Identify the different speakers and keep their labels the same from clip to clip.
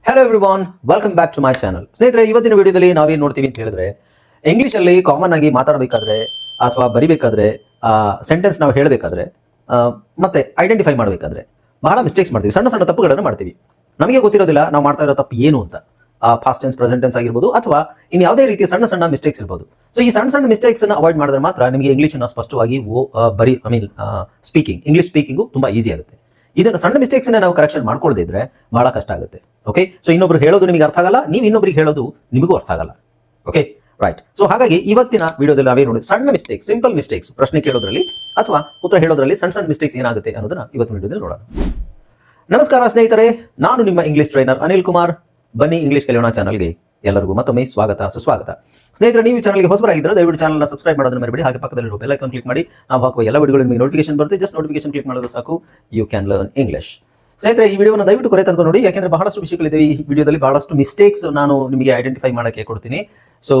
Speaker 1: Hello everyone, welcome back to my channel. ಸ್ನೇಹಿತರೆ, ಇವತ್ತಿನ ವಿಡಿಯೋದಲ್ಲಿ ನಾವೇನು ನೋಡ್ತೀವಿ ಅಂತ ಹೇಳಿದ್ರೆ, ಇಂಗ್ಲೀಷಲ್ಲಿ ಕಾಮನ್ ಆಗಿ ಮಾತಾಡಬೇಕಾದ್ರೆ ಅಥವಾ ಬರಿಬೇಕಾದ್ರೆ ಸೆಂಟೆನ್ಸ್ ನಾವು ಹೇಳಬೇಕಾದ್ರೆ ಮತ್ತೆ ಐಡೆಂಟಿಫೈ ಮಾಡಬೇಕಾದ್ರೆ ಬಹಳ ಮಿಸ್ಟೇಕ್ಸ್ ಮಾಡ್ತೀವಿ, ಸಣ್ಣ ಸಣ್ಣ ತಪ್ಪುಗಳನ್ನು ಮಾಡ್ತೀವಿ. ನಮಗೆ ಗೊತ್ತಿರೋದಿಲ್ಲ ನಾವು ಮಾಡ್ತಾ ಇರೋ ತಪ್ಪು ಏನು ಅಂತ. ಪಾಸ್ಟ್ ಟೆನ್ಸ್, ಪ್ರೆಸೆಂಟ್ ಟೆನ್ಸ್ ಆಗಿರ್ಬೋದು ಅಥವಾ ಇನ್ನು ಯಾವುದೇ ರೀತಿಯ ಸಣ್ಣ ಸಣ್ಣ ಮಿಸ್ಟೇಕ್ಸ್ ಇರ್ಬೋದು. ಸೊ ಈ ಸಣ್ಣ ಸಣ್ಣ ಮಿಸ್ಟೇಕ್ಸ್ ಅನ್ನು ಅವಾಯ್ಡ್ ಮಾಡಿದ್ರೆ ಮಾತ್ರ ನಿಮಗೆ ಇಂಗ್ಲೀಷನ್ನು ಸ್ಪಷ್ಟವಾಗಿ ಇಂಗ್ಲೀಷ್ ಸ್ಪೀಕಿಂಗು ತುಂಬಾ ಈಸಿ ಆಗುತ್ತೆ. ಇದನ್ನು ಸಣ್ಣ ಮಿಸ್ಟೇಕ್ಸ್ ನಾವು ಕರೆಕ್ಷನ್ ಮಾಡ್ಕೊಳ್ಳದೇ ಇದ್ರೆ ಬಹಳ ಕಷ್ಟ ಆಗುತ್ತೆ. ಓಕೆ, ಸೊ ಇನ್ನೊಬ್ರು ಹೇಳೋದು ನಿಮಗೆ ಅರ್ಥ ಆಗಲ್ಲ, ನೀವು ಇನ್ನೊಬ್ರಿಗೆ ಹೇಳೋದು ನಿಮಗೂ ಅರ್ಥ ಆಗಲ್ಲ. Okay, right. ಸೊ ಹಾಗಾಗಿ ಇವತ್ತಿನ ವಿಡಿಯೋದಲ್ಲಿ ನಾವೇ ನೋಡಿ ಸಣ್ಣ ಮಿಸ್ಟೇಕ್ಸ್, ಸಿಂಪಲ್ ಮಿಸ್ಟೇಕ್ಸ್, ಪ್ರಶ್ನೆ ಕೇಳೋದ್ರಲ್ಲಿ ಅಥವಾ ಉತ್ತರ ಹೇಳೋದ್ರಲ್ಲಿ ಸಣ್ಣ ಸಣ್ಣ ಮಿಸ್ಟೇಕ್ಸ್ ಏನಾಗುತ್ತೆ ಅನ್ನೋದನ್ನ ಇವತ್ತಿನ ವಿಡಿಯೋದಲ್ಲಿ ನೋಡೋಣ. ನಮಸ್ಕಾರ ಸ್ನೇಹಿತರೆ, ನಾನು ನಿಮ್ಮ ಇಂಗ್ಲಿಷ್ ಟ್ರೈನರ್ ಅನಿಲ್ ಕುಮಾರ್. ಬನ್ನಿ ಇಂಗ್ಲಿಷ್ ಕಲಿಯೋಣ ಚಾನಲ್ಗೆ ಎಲ್ಲರಿಗೂ ಮತ್ತೊಮ್ಮೆ ಸ್ವಾಗತ, ಸುಸ್ವಾಗತ. ಸ್ನೇಹಿತರೆ, ನೀವು ಚಾನಲ್ಗೆ ಹೊಸಬರಾಗಿದ್ದರೆ ದಯವಿಟ್ಟು ಚಾನಲ್ನ ಸಬ್ಸ್ಕ್ರೈಬ್ ಮಾಡೋದನ್ನ ಮರಿಬೇಡಿ. ಹಾಗೆ ಪಕ್ಕದಲ್ಲಿರುವ ಬೆಲ್ ಐಕಾನ್ ಕ್ಲಿಕ್ ಮಾಡಿ. ನಾವು ಹಾಕುವ ಎಲ್ಲ ವಿಡಿಯೋಗಳು ನಿಮಗೆ ನೋಟಿಫಿಕೇಶನ್ ಬರುತ್ತೆ. ಜಸ್ಟ್ ನೋಟಿಫಿಕೇಶನ್ ಕ್ಲಿಕ್ ಮಾಡಿದ್ರೆ ಸಾಕು, ಯು ಕ್ಯಾನ್ ಲರ್ನ್ ಇಂಗ್ಲಿಷ್. ಸ್ನೇಹಿತರೆ, ಈ ವಿಡಿಯೋನ ದಯವಿಟ್ಟು ಕೊನೆ ತನಕ ನೋಡಿ, ಯಾಕೆಂದ್ರೆ ಬಹಳಷ್ಟು ವಿಷಯಗಳಿದೆ ಈ ವಿಡಿಯೋದಲ್ಲಿ, ಬಹಳಷ್ಟು ಮಿಸ್ಟೇಕ್ಸ್ ನಾನು ನಿಮಗೆ ಐಡೆಂಟಿಫೈ ಮಾಡೋಕ್ಕೆ ಕೊಡ್ತೀನಿ. ಸೊ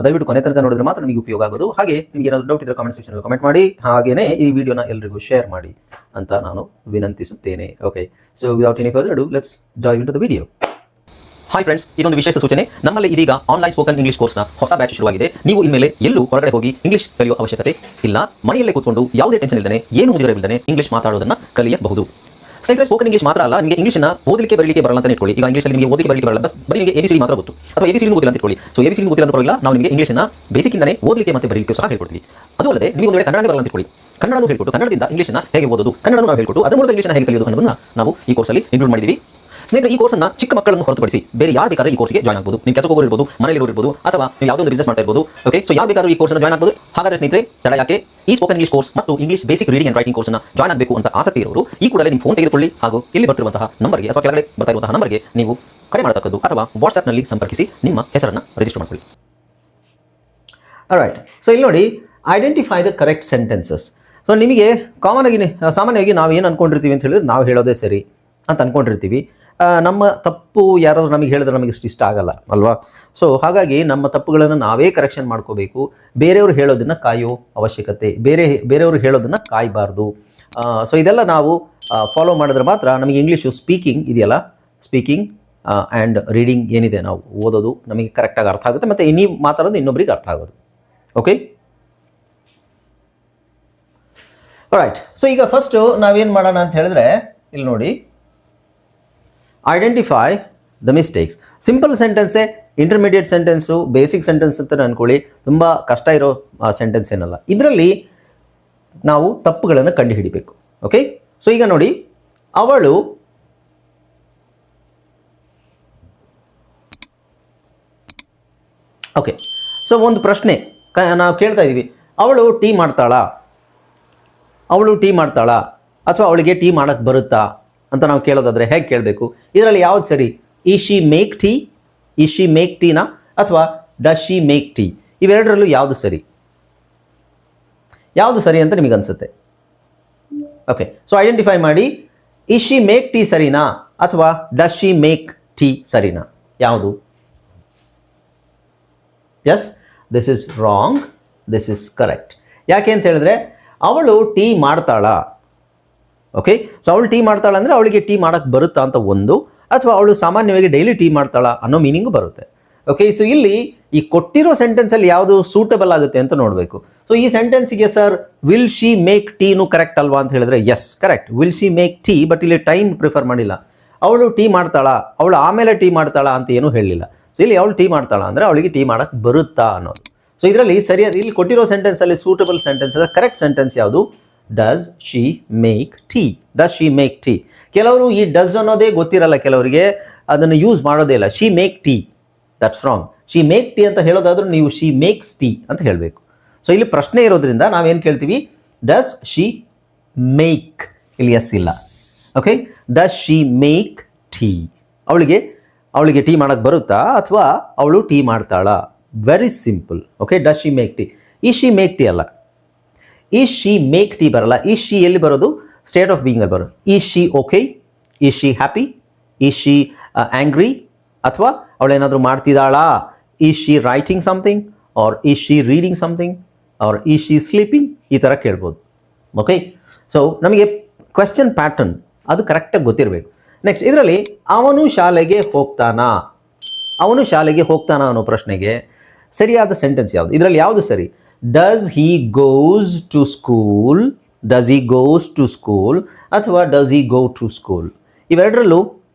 Speaker 1: ದಯವಿಟ್ಟು ಕೊನೆ ತನಕ ನೋಡಿದ್ರೆ ಮಾತ್ರ ನಿಮಗೆ ಉಪಯೋಗ ಆಗೋದು. ಹಾಗೆ ನಿಮಗೆ ಏನಾದರೂ ಡೌಟ್ ಇದ್ದರೆ ಕಾಮೆಂಟ್ ಸೆಕ್ಷನ್ ಕಮೆಂಟ್ ಮಾಡಿ, ಹಾಗೇನೇ ಈ ವಿಡಿಯೋನ ಎಲ್ಲರಿಗೂ ಶೇರ್ ಮಾಡಿ ಅಂತ ನಾನು ವಿನಂತಿಸುತ್ತೇನೆ. Okay, so without any further do let's dive into the video. Hi friends, ಇದೊಂದು ವಿಶೇಷ ಸೂಚನೆ. ನಮ್ಮಲ್ಲಿ ಇದೀಗ ಆನ್ಲೈನ್ ಸ್ಪೋಕನ್ ಇಂಗ್ಲಿಷ್ ಕೋರ್ಸ್ನ ಹೊಸ ಬ್ಯಾಚ್ ಶುರುವಾಗಿದೆ. ನೀವು ಇನ್ಮೇಲೆ ಎಲ್ಲೂ ಹೊರಗಡೆ ಹೋಗಿ ಇಂಗ್ಲಿಷ್ ಕಲಿಯುವ ಅವಶ್ಯಕತೆ ಇಲ್ಲ. ಮನೆಯಲ್ಲೇ ಕೂತ್ಕೊಂಡು ಯಾವುದೇ ಟೆನ್ಷನ್ ಇಲ್ಲದೆ, ಏನು ಮುಗಿದಿರಬಿಲ್ಲದೆ ಇಂಗ್ಲಿಷ್ ಮಾತಾಡೋದನ್ನ ಕಲಿಯಬಹುದು. ಸ್ನೇಹಿತರೆ, ಸ್ಪೋಕನ್ ಇಂಗ್ಲಿಷ್ ಮಾತ್ರ ಅಲ್ಲ, ನಿಮಗೆ ಇಂಗ್ಲಿಷ್ನ ಓದಲಿಕ್ಕೆ ಬರಲಿಕ್ಕೆ ಬರಲ್ಲ ಅಂತ ಇಟ್ಕೊಳ್ಳಿ. ಈಗ ಇಂಗ್ಲಿಷಲ್ಲಿ ನಿಮಗೆ ಓದಲಿಕ್ಕೆ ಬರಲಿಕ್ಕೆ ಬರಲ್ಲ, ಬರೀ ನಿಮಗೆ ABCD ಮಾತ್ರ ಗೊತ್ತು, ಅಥವಾ ABCD ಗೊತ್ತಿಲ್ಲ ಅಂತ ಇಟ್ಕೊಳ್ಳಿ. ಸೊ ABCD ಗೊತ್ತಿಲ್ಲ ಅಂತ ಪರವಾಗಿಲ್ಲ, ನಾವು ನಿಮಗೆ ಇಂಗ್ಲಿಷ್ನ ಬೇಸಿಕ್ಕಿಂದನೇ ಓದಲಿಕ್ಕೆ ಮತ್ತೆ ಬರಲಿಕ್ಕೆ ಸಹ ಹೇಳ್ಕೊಡ್ತೀವಿ. ಅದು ಅಲ್ಲದೆ ನಿಮಗೆ ಒಂದು ವೇಳೆ ಕನ್ನಡ ಬರಲ್ಲ ಅಂತ ಇಟ್ಕೊಳ್ಳಿ, ಕನ್ನಡನೂ ಹೇಳ್ಕೊಟ್ಟು ಕನ್ನಡದಿಂದ ಇಂಗ್ಲಿಷ್ನ ಹೇಗೆ ಓದೋದು, ಕನ್ನಡನೂ ನಾವು ಹೇಳ್ಕೊಟ್ಟು ಅದರ ಮೂಲಕ ಇಂಗ್ಲಿಷ್ನ ಹೇಗೆ ಕಲಿಯೋದು ಅನ್ನೋದನ್ನ ನಾವು ಈ ಕೋರ್ಸಲ್ಲಿ ಇನ್ಕ್ಲೂಡ್ ಮಾಡಿದ್ದೀವಿ. ಸ್ನೇಹಿತರೆ, ಈ ಕೋರ್ಸ್ನ ಚಿಕ್ಕ ಮಕ್ಕಳನ್ನು ಹೊರತುಪಡಿಸಿ ಬೇರೆ ಯಾರು ಬೇಕಾದ್ರೆ ಈ ಕೋರ್ಸ್ಗೆ ಜಾಯ್ನ್ ಆಗಬಹುದು. ನೀವು ಕೆಲಸ ಹೋಗೋರು ಇರ್ಬೋದು, ಮನೆಯಲ್ಲಿ ಇರ್ಬೋದು, ಅಥವಾ ನೀವು ಯಾವುದೋ ಒಂದು ಬಿಸ್ನೆಸ್ ಮಾಡ್ತಾ ಇರ್ಬೋದು. ಓಕೆ, ಸೊ ಯಾರು ಬೇಕಾದ್ರೂ ಈ ಕೋರ್ಸ್ನ ಜಾಯ್ನ್ ಆಗಬಹುದು. ಹಾಗಾದ್ರೆ ಸ್ನೇಹಿತರೆ, ತಡ ಯಾಕೆ? ಈ ಸ್ಪೋಕನ್ ಇಂಗ್ಲಿಷ್ ಕೋರ್ಸ್ ಮತ್ತು English basic reading and writing ಕೋರ್ಸ್ನ ಜಾಯ್ನ್ ಆಗಬೇಕು ಅಂತ ಆಸಕ್ತಿ ಇರೋರು ಈ ಕೂಡಲೇ ನಿಮ್ಮ ಫೋನ್ ತೆಗೆದುಕೊಳ್ಳಿ, ಹಾಗೂ ಇಲ್ಲಿ ಬರ್ತಿರುವಂತಹ ನಂಬರ್ಗೆ ಅಥವಾ ಕೆಳಗಡೆ ಬರ್ತಾ ಇರುವಂತಹ ನಂಬರ್ಗೆ ನೀವು ಕರೆ ಮಾಡತಕ್ಕದ್ದು, ಅಥವಾ ವಾಟ್ಸ್ಆ್ಯಪ್ನಲ್ಲಿ ಸಂಪರ್ಕಿಸಿ ನಿಮ್ಮ ಹೆಸರನ್ನು ರಿಜಿಸ್ಟರ್ ಮಾಡ್ಕೊಳ್ಳಿ. ರೈಟ್. ಸೊ ಇಲ್ಲಿ ನೋಡಿ, identify the correct sentences. So ನಿಮಗೆ ಸಾಮಾನ್ಯವಾಗಿ ನಾವು ಏನು ಅನ್ಕೊಂಡಿರ್ತೀವಿ ಅಂತ ಹೇಳಿದ್ರೆ, ನಾವು ಹೇಳೋದೇ ಸರಿ ಅಂತ ಅನ್ಕೊಂಡಿರ್ತೀವಿ. ನಮ್ಮ ತಪ್ಪು ಯಾರಾದರೂ ನಮಗೆ ಹೇಳಿದ್ರೆ ನಮಗೆ ಇಷ್ಟ ಆಗಲ್ಲ ಅಲ್ವಾ? ಸೊ ಹಾಗಾಗಿ ನಮ್ಮ ತಪ್ಪುಗಳನ್ನು ನಾವೇ ಕರೆಕ್ಷನ್ ಮಾಡ್ಕೋಬೇಕು. ಬೇರೆಯವರು ಹೇಳೋದನ್ನು ಕಾಯೋ ಅವಶ್ಯಕತೆ, ಬೇರೆಯವರು ಹೇಳೋದನ್ನು ಕಾಯಬಾರ್ದು. ಸೊ ಇದೆಲ್ಲ ನಾವು ಫಾಲೋ ಮಾಡಿದ್ರೆ ಮಾತ್ರ ನಮಗೆ ಇಂಗ್ಲೀಷು ಸ್ಪೀಕಿಂಗ್ ಇದೆಯಲ್ಲ, ಸ್ಪೀಕಿಂಗ್ ಆ್ಯಂಡ್ ರೀಡಿಂಗ್ ಏನಿದೆ, ನಾವು ಓದೋದು ನಮಗೆ ಕರೆಕ್ಟಾಗಿ ಅರ್ಥ ಆಗುತ್ತೆ, ಮತ್ತು ನೀವು ಮಾತಾಡೋದು ಇನ್ನೊಬ್ರಿಗೆ ಅರ್ಥ ಆಗೋದು. Okay, right. ಸೊ ಈಗ ಫಸ್ಟು ನಾವೇನು ಮಾಡೋಣ ಅಂತ ಹೇಳಿದ್ರೆ, ಇಲ್ಲಿ ನೋಡಿ, ಐಡೆಂಟಿಫೈ ದ ಮಿಸ್ಟೇಕ್ಸ್. ಸಿಂಪಲ್ ಸೆಂಟೆನ್ಸೇ, ಇಂಟರ್ಮೀಡಿಯೇಟ್ ಸೆಂಟೆನ್ಸು, ಬೇಸಿಕ್ ಸೆಂಟೆನ್ಸ್ ಅಂತ ಅಂದ್ಕೊಳ್ಳಿ. ತುಂಬ ಕಷ್ಟ ಇರೋ ಸೆಂಟೆನ್ಸ್ ಏನಲ್ಲ. ಇದರಲ್ಲಿ ನಾವು ತಪ್ಪುಗಳನ್ನು ಕಂಡುಹಿಡಿಬೇಕು. ಓಕೆ, ಸೊ ಈಗ ನೋಡಿ, ಅವಳು ಓಕೆ, ಸೊ ಒಂದು ಪ್ರಶ್ನೆ ನಾವು ಕೇಳ್ತಾ ಇದ್ದೀವಿ, ಅವಳು ಟೀ ಮಾಡ್ತಾಳಾ, ಅಥವಾ ಅವಳಿಗೆ ಟೀ ಮಾಡೋಕ್ಕೆ ಬರುತ್ತಾ ಅಂತ ನಾವು ಕೇಳೋದಾದ್ರೆ ಹೇಗೆ ಕೇಳಬೇಕು? ಇದರಲ್ಲಿ ಯಾವ್ದು ಸರಿ? ಈಸ್ ಶಿ ಮೇಕ್ ಟೀನಾ ಅಥವಾ ಡಸ್ ಶಿ ಮೇಕ್ ಟೀ? ಇವೆರಡರಲ್ಲೂ ಯಾವುದು ಸರಿ ಅಂತ ನಿಮಗೆ ಅನಿಸುತ್ತೆ? ಓಕೆ, ಸೊ ಐಡೆಂಟಿಫೈ ಮಾಡಿ. ಈಸ್ ಶಿ ಮೇಕ್ ಟೀ ಸರಿನಾ ಅಥವಾ ಡಸ್ ಶಿ ಮೇಕ್ ಟೀ ಸರಿನಾ? ಯಾವುದು? Yes, this is wrong, this is correct. ಯಾಕೆ ಅಂತ ಹೇಳಿದ್ರೆ, ಅವಳು ಟೀ ಮಾಡ್ತಾಳಾ? ಓಕೆ, ಸೊ ಅವಳು ಟೀ ಮಾಡ್ತಾಳ ಅಂದರೆ ಅವಳಿಗೆ ಟೀ ಮಾಡೋಕ್ಕೆ ಬರುತ್ತಾ ಅಂತ ಒಂದು, ಅಥವಾ ಅವಳು ಸಾಮಾನ್ಯವಾಗಿ ಡೈಲಿ ಟೀ ಮಾಡ್ತಾಳ ಅನ್ನೋ ಮೀನಿಂಗು ಬರುತ್ತೆ. ಓಕೆ, ಸೊ ಇಲ್ಲಿ ಈ ಕೊಟ್ಟಿರೋ ಸೆಂಟೆನ್ಸಲ್ಲಿ ಯಾವುದು ಸೂಟಬಲ್ ಆಗುತ್ತೆ ಅಂತ ನೋಡಬೇಕು. ಸೊ ಈ ಸೆಂಟೆನ್ಸಿಗೆ ಸರ್ ವಿಲ್ ಶಿ ಮೇಕ್ ಟೀನು ಕರೆಕ್ಟ್ ಅಲ್ವಾ ಅಂತ ಹೇಳಿದ್ರೆ, yes correct, will she make tea. But ಇಲ್ಲಿ ಟೈಮ್ ಪ್ರಿಫರ್ ಮಾಡಿಲ್ಲ. ಅವಳು ಟೀ ಮಾಡ್ತಾಳಾ, ಅವಳು ಆಮೇಲೆ ಟೀ ಮಾಡ್ತಾಳಾ ಅಂತ ಏನೂ ಹೇಳಲಿಲ್ಲ. ಸೊ ಇಲ್ಲಿ ಅವಳು ಟೀ ಮಾಡ್ತಾಳಾ ಅಂದರೆ ಅವಳಿಗೆ ಟೀ ಮಾಡೋಕ್ಕೆ ಬರುತ್ತಾ ಅನ್ನೋದು. ಸೊ ಇದರಲ್ಲಿ ಸರಿಯಾದ, ಇಲ್ಲಿ ಕೊಟ್ಟಿರೋ ಸೆಂಟೆನ್ಸಲ್ಲಿ ಸೂಟಬಲ್ ಸೆಂಟೆನ್ಸ್ ಅಂದರೆ ಕರೆಕ್ಟ್ ಸೆಂಟೆನ್ಸ್ ಯಾವುದು? Does she make tea. ಕೆಲವರು ಈ ಡಸ್ ಅನ್ನೋದೇ ಗೊತ್ತಿರಲ್ಲ, ಕೆಲವರಿಗೆ ಅದನ್ನು ಯೂಸ್ ಮಾಡೋದೇ ಇಲ್ಲ. She make tea, that's wrong. She make tea ಅಂತ ಹೇಳೋದಾದ್ರೂ ನೀವು ಶಿ ಮೇಕ್ಸ್ ಟೀ ಅಂತ ಹೇಳಬೇಕು. ಸೊ ಇಲ್ಲಿ ಪ್ರಶ್ನೆ ಇರೋದ್ರಿಂದ ನಾವೇನು ಕೇಳ್ತೀವಿ? ಡಸ್ ಶಿ ಮೇಕ್, ಇಲ್ಲಿ ಎಸ್ ಇಲ್ಲ. Okay, does she make tea, ಅವಳಿಗೆ ಟೀ ಮಾಡೋಕ್ಕೆ ಬರುತ್ತಾ ಅಥವಾ ಅವಳು ಟೀ ಮಾಡ್ತಾಳಾ? Very simple. Okay, does she make tea. ಈ ಶಿ ಮೇಕ್ ಟೀ ಅಲ್ಲ, ಈಸ್ ಶಿ ಮೇಕ್ ಟೀ ಬರಲ್ಲ. ಈಸ್ ಶಿ ಎಲ್ಲಿ ಬರೋದು? ಸ್ಟೇಟ್ ಆಫ್ ಬೀಯಿಂಗ್ ಅಲ್ಲಿ ಬರೋದು. Is she okay, is she happy, is she angry, ಅಥವಾ ಅವಳೇನಾದರೂ ಮಾಡ್ತಿದ್ದಾಳಾ? Is she writing something, or is she reading something, or is she sleeping, ಈ ಥರ ಕೇಳ್ಬೋದು. ಓಕೆ, ಸೊ ನಮಗೆ ಕ್ವೆಶ್ಚನ್ ಪ್ಯಾಟರ್ನ್ ಅದು ಕರೆಕ್ಟಾಗಿ ಗೊತ್ತಿರಬೇಕು. ನೆಕ್ಸ್ಟ್ ಇದರಲ್ಲಿ ಅವನು ಶಾಲೆಗೆ ಹೋಗ್ತಾನಾ, ಅವನು ಶಾಲೆಗೆ ಹೋಗ್ತಾನಾ ಅನ್ನೋ ಪ್ರಶ್ನೆಗೆ ಸರಿಯಾದ ಸೆಂಟೆನ್ಸ್ ಯಾವುದು? ಇದರಲ್ಲಿ ಯಾವುದು ಸರಿ? Does he goes to school, does he goes to school ಅಥವಾ does he go to school? ಇವೆರಡರಲ್ಲೂ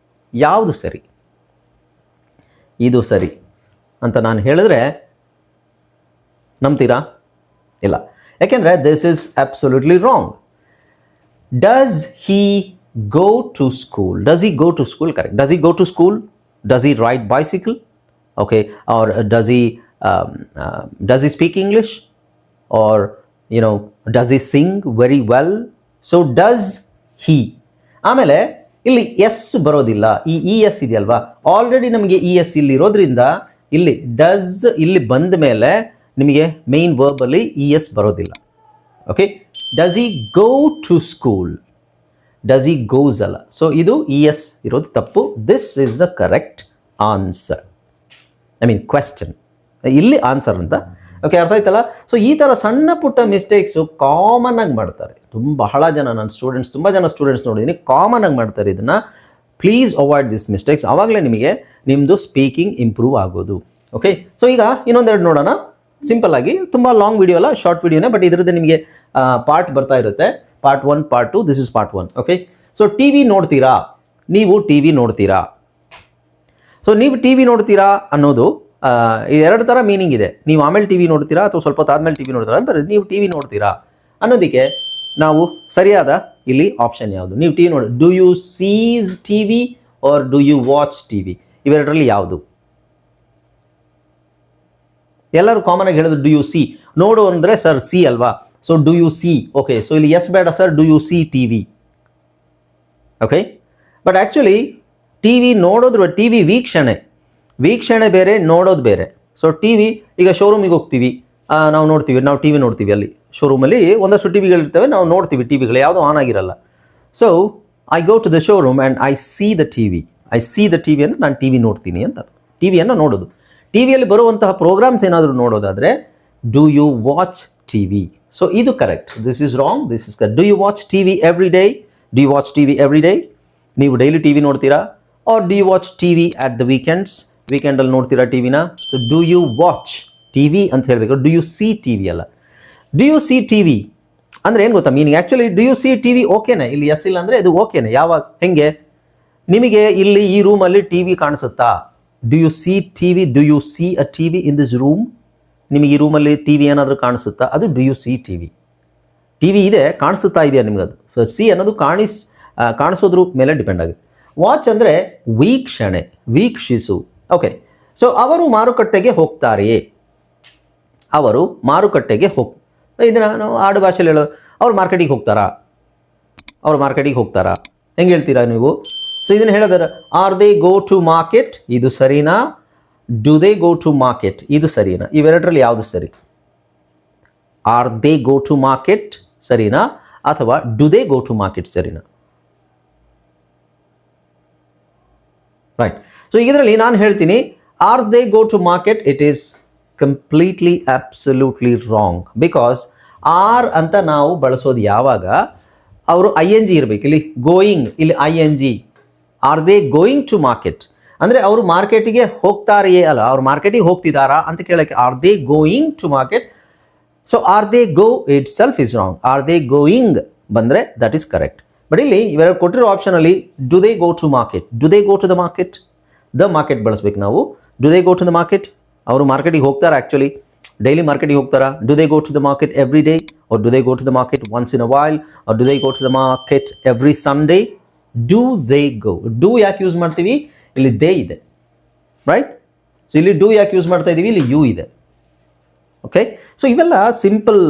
Speaker 1: ಯಾವುದು ಸರಿ? ಇದು ಸರಿ ಅಂತ ನಾನು ಹೇಳಿದ್ರೆ ನಂಬ್ತೀರಾ? ಇಲ್ಲ, ಯಾಕೆಂದರೆ this is absolutely wrong. Does he go to school, does he go to school correct. Does he go to school? Does he ride bicycle? Okay, or does he speak English? Or does he sing very well? So does he. ಆಮೇಲೆ ಇಲ್ಲಿ S ಬರೋದಿಲ್ಲ, E S ಇದೆಯಲ್ವಾ, already ನಮಗೆ E S ಇಲ್ಲಿ ಇರೋದ್ರಿಂದ ಇಲ್ಲಿ does ಇಲ್ಲಿ ಬಂದ ಮೇಲೆ ನಿಮಗೆ ಮೇನ್ ವರ್ಬಲ್ಲಿ ಇ ಎಸ್ ಬರೋದಿಲ್ಲ. Okay, does he go to school, does he goes ಅಲ್ಲ. ಸೊ ಇದು ಇ ಎಸ್ ಇರೋದು ತಪ್ಪು. This is the correct answer, I mean question, ಇಲ್ಲಿ ಆನ್ಸರ್ ಅಂತ. ಓಕೆ, ಅರ್ಥ ಆಯ್ತಲ್ಲ? ಸೊ ಈ ಥರ ಸಣ್ಣ ಪುಟ್ಟ ಮಿಸ್ಟೇಕ್ಸು ಕಾಮನ್ ಆಗಿ ಮಾಡ್ತಾರೆ ಬಹಳ ಜನ. ನನ್ನ ಸ್ಟೂಡೆಂಟ್ಸ್, ತುಂಬ ಜನ ಸ್ಟೂಡೆಂಟ್ಸ್ ನೋಡಿದ್ದೀನಿ, ಕಾಮನ್ ಆಗಿ ಮಾಡ್ತಾರೆ ಇದನ್ನು. ಪ್ಲೀಸ್ ಅವಾಯ್ಡ್ ದಿಸ್ ಮಿಸ್ಟೇಕ್ಸ್, ಆವಾಗಲೇ ನಿಮಗೆ ನಿಮ್ಮದು ಸ್ಪೀಕಿಂಗ್ ಇಂಪ್ರೂವ್ ಆಗೋದು. ಓಕೆ, ಸೊ ಈಗ ಇನ್ನೊಂದೆರಡು ನೋಡೋಣ ಸಿಂಪಲ್ ಆಗಿ. ತುಂಬ ಲಾಂಗ್ ವಿಡಿಯೋ ಅಲ್ಲ, ಶಾರ್ಟ್ ವಿಡಿಯೋನೇ, ಬಟ್ ಇದರದ್ದು ನಿಮಗೆ ಪಾರ್ಟ್ ಬರ್ತಾ ಇರುತ್ತೆ. Part 1, part 2, this is part 1. Okay, so T V ನೋಡ್ತೀರಾ? ನೀವು ಟಿ ವಿ ನೋಡ್ತೀರಾ? ಸೊ ನೀವು ಟಿ ವಿ ನೋಡ್ತೀರಾ ಅನ್ನೋದು ಎರಡು ಥರ ಮೀನಿಂಗ್ ಇದೆ. ನೀವು ಆಮೇಲೆ ಟಿ ವಿ ನೋಡ್ತೀರಾ ಅಥವಾ ಸ್ವಲ್ಪ ಹೊತ್ತಾದ್ಮೇಲೆ ಟಿ ವಿ ನೋಡ್ತೀರಾ ಅಂದರೆ ನೀವು ಟಿ ವಿ ನೋಡ್ತೀರಾ ಅನ್ನೋದಕ್ಕೆ ನಾವು ಸರಿಯಾದ ಇಲ್ಲಿ ಆಪ್ಷನ್ ಯಾವುದು? ನೀವು ಟಿ ವಿ ನೋಡಿ, do you sees T V or do you watch T V? ಇವೆರಡರಲ್ಲಿ ಯಾವುದು? ಎಲ್ಲರೂ ಕಾಮನ್ ಆಗಿ ಹೇಳೋದು ಡೂ ಯು ಸಿ. ನೋಡು ಅಂದರೆ ಸರ್ ಸಿ ಅಲ್ವಾ, so do you see. Okay, so ಇಲ್ಲಿ ಎಸ್ ಬೇಡ sir, do you see T V. Okay, but actually T V ನೋಡೋದ್ರ, ಟಿ ವಿ ವೀಕ್ಷಣೆ ಬೇರೆ, ನೋಡೋದು ಬೇರೆ. ಸೊ ಟಿ ವಿ, ಈಗ ಶೋರೂಮಿಗೆ ಹೋಗ್ತೀವಿ, ನಾವು ನೋಡ್ತೀವಿ, ನಾವು ಟಿ ವಿ ನೋಡ್ತೀವಿ. ಅಲ್ಲಿ ಶೋರೂಮಲ್ಲಿ ಒಂದಷ್ಟು ಟಿ ವಿಗಳಿರ್ತವೆ, ನಾವು ನೋಡ್ತೀವಿ ಟಿ ವಿಗಳು, ಯಾವುದೂ ಆನ್ ಆಗಿರಲ್ಲ. So I go to the showroom and I see the T V. I see the T V ಅಂದರೆ ನಾನು ಟಿ ವಿ ನೋಡ್ತೀನಿ ಅಂತ. ಟಿ ವಿಯನ್ನು ನೋಡೋದು. ಟಿ ವಿಯಲ್ಲಿ ಬರುವಂತಹ ಪ್ರೋಗ್ರಾಮ್ಸ್ ಏನಾದರೂ ನೋಡೋದಾದರೆ do you watch T V? So ಇದು correct. This is wrong, this is correct. Do you watch T V every day? Do you watch T V every day? ನೀವು daily T V ನೋಡ್ತೀರಾ? Or do you watch T V at the ವೀಕೆಂಡಲ್ಲಿ ನೋಡ್ತೀರಾ ಟಿ ವಿನ? So do you watch T V ಅಂತ ಹೇಳಬೇಕು, do you see T V ಅಲ್ಲ. Do you see T V ಅಂದರೆ ಏನು ಗೊತ್ತಾ meaning? Actually do you see T V ಓಕೆನೆ, ಇಲ್ಲಿ ಎಸ್ ಇಲ್ಲ ಅಂದರೆ ಇದು ಓಕೆನೆ. ಯಾವಾಗ? ಹೆಂಗೆ? ನಿಮಗೆ ಇಲ್ಲಿ ಈ ರೂಮಲ್ಲಿ ಟಿ ವಿ ಕಾಣಿಸುತ್ತಾ? Do you see T V? Do you see a T V in this room? ನಿಮಗೆ ಈ ರೂಮಲ್ಲಿ ಟಿ ವಿ ಏನಾದರೂ ಕಾಣಿಸುತ್ತಾ? ಅದು do you see T V. T V ಇದೆ, ಕಾಣಿಸುತ್ತಾ ಇದೆಯಾ ನಿಮ್ಗೆ? ಅದು ಸೊ ಸಿ ಅನ್ನೋದು ಕಾಣಿಸೋದ್ರ ಮೇಲೆ ಡಿಪೆಂಡ್ ಆಗುತ್ತೆ. ವಾಚ್ ಅಂದರೆ ವೀಕ್ಷಿಸು. ಓಕೆ, ಸೊ ಅವರು ಮಾರುಕಟ್ಟೆಗೆ ಹೋಗ್ತಾರೆಯೇ? ಅವರು ಮಾರುಕಟ್ಟೆಗೆ ಇದನ್ನು ನಾವು ಆಡು ಭಾಷೆಯಲ್ಲಿ ಹೇಳೋದು, ಅವ್ರು ಮಾರ್ಕೆಟಿಗೆ ಹೋಗ್ತಾರಾ? ಅವ್ರು ಮಾರ್ಕೆಟಿಗೆ ಹೋಗ್ತಾರಾ ಹೆಂಗೆ ಹೇಳ್ತೀರಾ ನೀವು? ಸೊ ಇದನ್ನು ಹೇಳಿದ್ರೆ are they go to market, ಇದು ಸರಿನಾ? Do they go to market, ಇದು ಸರಿನಾ? ಇವೆರಡರಲ್ಲಿ ಯಾವುದು ಸರಿ? Are they go to market ಸರಿನಾ ಅಥವಾ do they go to market ಸರಿನಾ? ರೈಟ್. ಸೊ ಇದರಲ್ಲಿ ನಾನು ಹೇಳ್ತೀನಿ are they go to market, it is completely absolutely wrong. Because are ಅಂತ ನಾವು ಬಳಸೋದು ಯಾವಾಗ ಅವರು ಐ ಎನ್ ಜಿ ಇರಬೇಕು. ಇಲ್ಲಿ ಗೋಯಿಂಗ್, ಇಲ್ಲಿ I N G. Are they going to market ಅಂದರೆ ಅವರು ಮಾರ್ಕೆಟಿಗೆ ಹೋಗ್ತಾರೆಯೇ ಅಲ್ಲ, ಅವ್ರು ಮಾರ್ಕೆಟಿಗೆ ಹೋಗ್ತಿದ್ದಾರಾ ಅಂತ ಕೇಳೋಕ್ಕೆ are they going to market. So are they go itself is wrong. Are they going ಬಂದರೆ ದಟ್ ಈಸ್ ಕರೆಕ್ಟ್. ಬಟ್ ಇಲ್ಲಿ ಇವೆರಡು ಕೊಟ್ಟಿರೋ ಆಪ್ಷನಲ್ಲಿ do they go to market, do they go to the market, the market ಬಳಸ್ಬೇಕು ನಾವು. Do they go to the market, ಅವರು ಮಾರ್ಕೆಟಿಗೆ ಹೋಗ್ತಾರಾ? ಆ್ಯಕ್ಚುಲಿ ಡೈಲಿ ಮಾರ್ಕೆಟಿಗೆ ಹೋಗ್ತಾರಾ? Do they go to the market every day or do they go to the market once in a while are do they go to the market every Sunday? Do they go. Do ಯಾಕೆ use ಮಾಡ್ತೀವಿ? ಇಲ್ಲಿ they ಇದೆ, right? So ಇಲ್ಲಿ do ಯಾಕೆ use ಮಾಡ್ತಾ ಇದ್ದೀವಿ? ಇಲ್ಲಿ you ಇದೆ. ಓಕೆ, ಸೊ ಇವೆಲ್ಲ ಸಿಂಪಲ್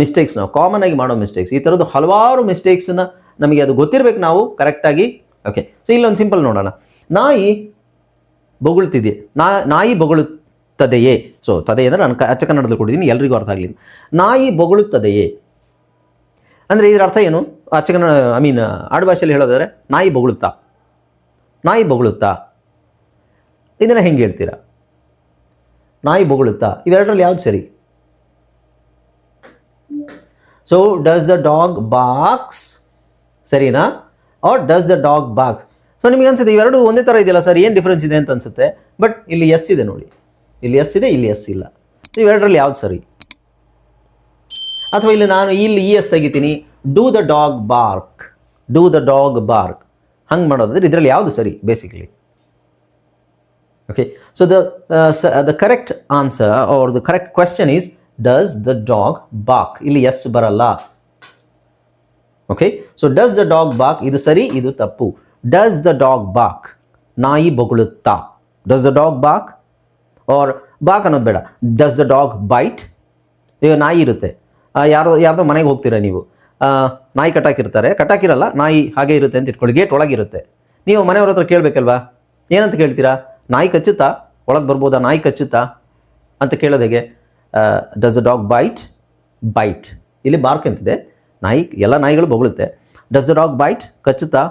Speaker 1: ಮಿಸ್ಟೇಕ್ಸ್, ನಾವು ಕಾಮನ್ ಆಗಿ ಮಾಡೋ ಮಿಸ್ಟೇಕ್ಸ್. ಈ ಥರದ್ದು ಹಲವಾರು ಮಿಸ್ಟೇಕ್ಸನ್ನ ನಮಗೆ ಅದು ಗೊತ್ತಿರಬೇಕು ನಾವು ಕರೆಕ್ಟಾಗಿ. ಓಕೆ, ಸೊ ಇಲ್ಲೊಂದು ಸಿಂಪಲ್ ನೋಡೋಣ. ನಾಯಿ ಬೊಗಳ್ತಿದೆ, ನಾಯಿ ಬೊಗಳುತ್ತದೆಯೇ? ಸೊ ತದೆ ಅಂದರೆ ನಾನು ಅಚ್ಚ ಕನ್ನಡದಲ್ಲಿ ಕೊಟ್ಟಿದ್ದೀನಿ, ಎಲ್ರಿಗೂ ಅರ್ಥ ಆಗಲಿ. ನಾಯಿ ಬೊಗಳುತ್ತದೆಯೇ ಅಂದರೆ ಇದರ ಅರ್ಥ ಏನು? ಅಚ್ಚ ಕನ್ನಡ ಆಡು ಭಾಷೆಯಲ್ಲಿ ಹೇಳೋದಾದರೆ ನಾಯಿ ಬೊಗಳುತ್ತಾ, ನಾಯಿ ಬೊಗಳುತ್ತಾ, ಇದನ್ನು ಹೆಂಗೆ ಹೇಳ್ತೀರಾ? ನಾಯಿ ಬೊಗಳುತ್ತಾ, ಇವೆರಡರಲ್ಲಿ ಯಾವ್ದು ಸರಿ? So does the dog barks ಸರಿನಾ? Or does the dog barks? So ನಿಮಗೆ ಅನ್ಸುತ್ತೆ ಇವೆರಡು ಒಂದೇ ಥರ ಇದೆಯಲ್ಲ ಸರ್, ಏನು ಡಿಫ್ರೆನ್ಸ್ ಇದೆ ಅಂತ ಅನ್ಸುತ್ತೆ. ಬಟ್ ಇಲ್ಲಿ ಎಸ್ ಇದೆ ನೋಡಿ, ಇಲ್ಲಿ ಎಸ್ ಇದೆ, ಇಲ್ಲಿ ಎಸ್ ಇಲ್ಲ. ಇವೆರಡರಲ್ಲಿ ಯಾವ್ದು ಸರಿ? ಅಥವಾ ಇಲ್ಲಿ ನಾನು ಇಲ್ಲಿ ಇ ಎಸ್ ತೆಗಿತೀನಿ, do the dog bark, do the dog bark, ಹಂಗೆ ಮಾಡೋದಾದ್ರೆ ಇದರಲ್ಲಿ ಯಾವುದು ಸರಿ basically? Okay, so the correct answer or the correct question is does the dog bark. ಇಲ್ಲಿ ಎಸ್ ಬರಲ್ಲ. Okay, so does the dog bark ಇದು ಸರಿ, ಇದು ತಪ್ಪು. ಡಸ್ ದ ಡಾಗ್ ಬಾರ್ಕ್, ನಾಯಿ ಬೊಗಳುತ್ತಾ. Does the dog bark or bark ಅನ್ನೋದು ಬೇಡ. Does the dog bite. ಈಗ ನಾಯಿ ಇರುತ್ತೆ, ಯಾರ್ದೋ ಮನೆಗೆ ಹೋಗ್ತೀರಾ ನೀವು, ನಾಯಿ ಕಟ್ಟಾಕಿರ್ತಾರೆ, ಕಟ್ಟಾಕಿರಲ್ಲ, ನಾಯಿ ಹಾಗೆ ಇರುತ್ತೆ ಅಂತ ಇಟ್ಕೊಳ್ಳಿ, ಗೇಟ್ ಒಳಗಿರುತ್ತೆ. ನೀವು ಮನೆಯವ್ರ ಹತ್ರ ಕೇಳಬೇಕಲ್ವಾ, ಏನಂತ ಕೇಳ್ತೀರಾ? ನಾಯಿ ಕಚ್ಚುತ್ತಾ, ಒಳಗೆ ಬರ್ಬೋದಾ, ನಾಯಿ ಕಚ್ಚುತ್ತಾ ಅಂತ ಕೇಳೋದು ಹೇಗೆ? Does the dog bite? Bite. ಇಲ್ಲಿ ಬಾರ್ಕ್ ಅಂತಿದೆ, ನಾಯಿ, ಎಲ್ಲ ನಾಯಿಗಳು ಬೊಗಳುತ್ತೆ. Does the dog bite? ಕಚ್ಚುತ್ತಾ?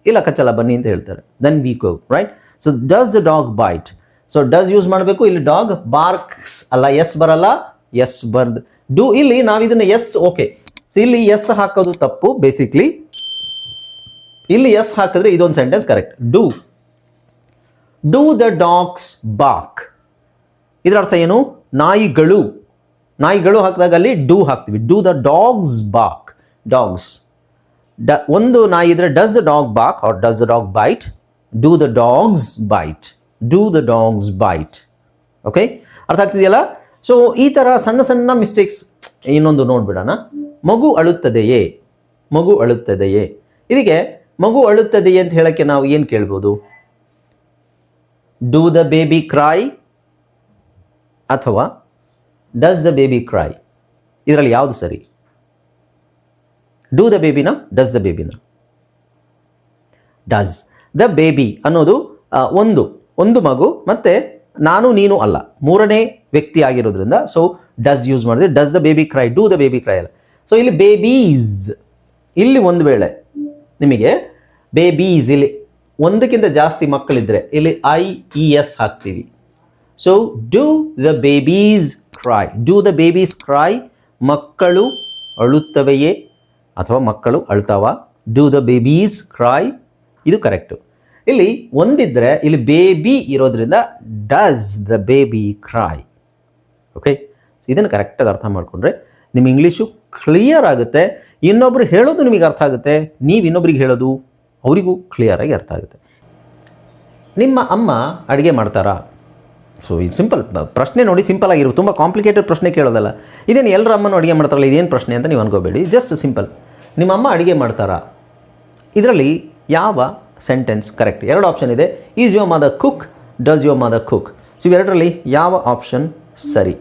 Speaker 1: ಇಲ್ಲ ಕಚ್ಚಲ್ಲ, ಬನ್ನಿ ಅಂತ ಹೇಳ್ತಾರೆ. Then we go, right? So does the dog bite. So does use ಮಾಡಬೇಕು. ಇಲ್ಲಿ ಡಾಗ್ ಬಾರ್ಕ್ಸ್ ಅಲ್ಲ, ಎಸ್ ಬರಲ್ಲ, ಎಸ್ ಬರ್ದು ಡೂ. ಇಲ್ಲಿ ನಾವು ಇದನ್ನ ಎಸ್, ಓಕೆ, ಸೊ ಇಲ್ಲಿ ಎಸ್ ಹಾಕೋದು ತಪ್ಪು ಬೇಸಿಕ್ಲಿ. ಇಲ್ಲಿ ಎಸ್ ಹಾಕಿದ್ರೆ ಇದೊಂದು sentence correct. Do, do the dogs bark. ಇದರ ಅರ್ಥ ಏನು? ನಾಯಿಗಳು. ನಾಯಿಗಳು ಹಾಕಿದಾಗ ಅಲ್ಲಿ ಡೂ ಹಾಕ್ತೀವಿ. Do the dogs bark. Dogs, ಒಂದು ನಾಯಿ ಇದ್ರೆ does the dog bark or does the dog bite? Do the dogs bite. Do the dogs bite. Okay, ಅರ್ಥ ಆಗ್ತಿದೆಯಲ್ಲ? ಸೊ ಈ ಥರ ಸಣ್ಣ ಸಣ್ಣ ಮಿಸ್ಟೇಕ್ಸ್. ಇನ್ನೊಂದು ನೋಡ್ಬಿಡೋಣ. ಮಗು ಅಳುತ್ತದೆಯೇ? ಮಗು ಅಳುತ್ತದೆಯೇ? ಇದಕ್ಕೆ ಮಗು ಅಳುತ್ತದೆಯೇ ಅಂತ ಹೇಳಕ್ಕೆ ನಾವು ಏನು ಕೇಳ್ಬೋದು? ಡೂ ದ ಬೇಬಿ ಕ್ರೈ ಅಥವಾ ಡಸ್ ದ ಬೇಬಿ ಕ್ರೈ? ಇದರಲ್ಲಿ ಯಾವುದು ಸರಿ? ಡೂ ದ ಬೇಬಿನ, ಡಸ್ ದ ಬೇಬಿನ? ಡಸ್ ದ ಬೇಬಿ ಅನ್ನೋದು ಒಂದು ಮಗು, ಮತ್ತೆ ನಾನು ನೀನು ಅಲ್ಲ, ಮೂರನೇ ವ್ಯಕ್ತಿ ಆಗಿರೋದ್ರಿಂದ ಸೊ ಡಸ್ ಯೂಸ್ ಮಾಡಿದ್ರೆ does the baby CRY, do the baby CRY ಅಲ್ಲ. ಸೊ ಇಲ್ಲಿ ಬೇಬೀಸ್, ಇಲ್ಲಿ ಒಂದು ವೇಳೆ ನಿಮಗೆ ಬೇಬೀಸ್, ಇಲ್ಲಿ ಒಂದಕ್ಕಿಂತ ಜಾಸ್ತಿ ಮಕ್ಕಳಿದ್ರೆ ಇಲ್ಲಿ IES ಹಾಕ್ತೀವಿ. So do the babies CRY, do the babies CRY. ಮಕ್ಕಳು ಅಳುತ್ತವೆಯೇ ಅಥವಾ ಮಕ್ಕಳು ಅಳ್ತಾವ? ಡೂ ದ ಬೇಬೀಸ್ ಕ್ರೈ, ಇದು ಕರೆಕ್ಟು. ಇಲ್ಲಿ ಒಂದಿದ್ರೆ ಇಲ್ಲಿ ಬೇಬಿ ಇರೋದ್ರಿಂದ does the baby CRY. Okay, ಇದನ್ನು ಕರೆಕ್ಟಾಗಿ ಅರ್ಥ ಮಾಡಿಕೊಂಡ್ರೆ ನಿಮ್ಮ ಇಂಗ್ಲೀಷು ಕ್ಲಿಯರ್ ಆಗುತ್ತೆ. ಇನ್ನೊಬ್ರು ಹೇಳೋದು ನಿಮಗೆ ಅರ್ಥ ಆಗುತ್ತೆ, ನೀವು ಇನ್ನೊಬ್ರಿಗೆ ಹೇಳೋದು ಅವರಿಗೂ ಕ್ಲಿಯರಾಗಿ ಅರ್ಥ ಆಗುತ್ತೆ. ನಿಮ್ಮ ಅಮ್ಮ ಅಡುಗೆ ಮಾಡ್ತಾರಾ? ಸೊ ಇದು ಸಿಂಪಲ್ ಪ್ರಶ್ನೆ ನೋಡಿ, ಸಿಂಪಲ್ ಆಗಿರೋ, ತುಂಬ ಕಾಂಪ್ಲಿಕೇಟೆಡ್ ಪ್ರಶ್ನೆ ಕೇಳೋದಲ್ಲ. ಇದೇನು ಎಲ್ಲರ ಅಮ್ಮನೂ ಅಡುಗೆ ಮಾಡ್ತಾರಲ್ಲ, ಇದೇನು ಪ್ರಶ್ನೆ ಅಂತ ನೀವು ಅನ್ಕೋಬೇಡಿ. ಜಸ್ಟ್ ಸಿಂಪಲ್, ನಿಮ್ಮ ಅಮ್ಮ ಅಡುಗೆ ಮಾಡ್ತಾರಾ? ಇದರಲ್ಲಿ ಯಾವ ಸೆಂಟೆನ್ಸ್ ಕರೆಕ್ಟ್? ಎರಡು ಆಪ್ಷನ್ ಇದೆ. Is your mother cook, does your mother cook? So ಇವೆರಡರಲ್ಲಿ ಯಾವ ಆಪ್ಷನ್ ಸರಿ?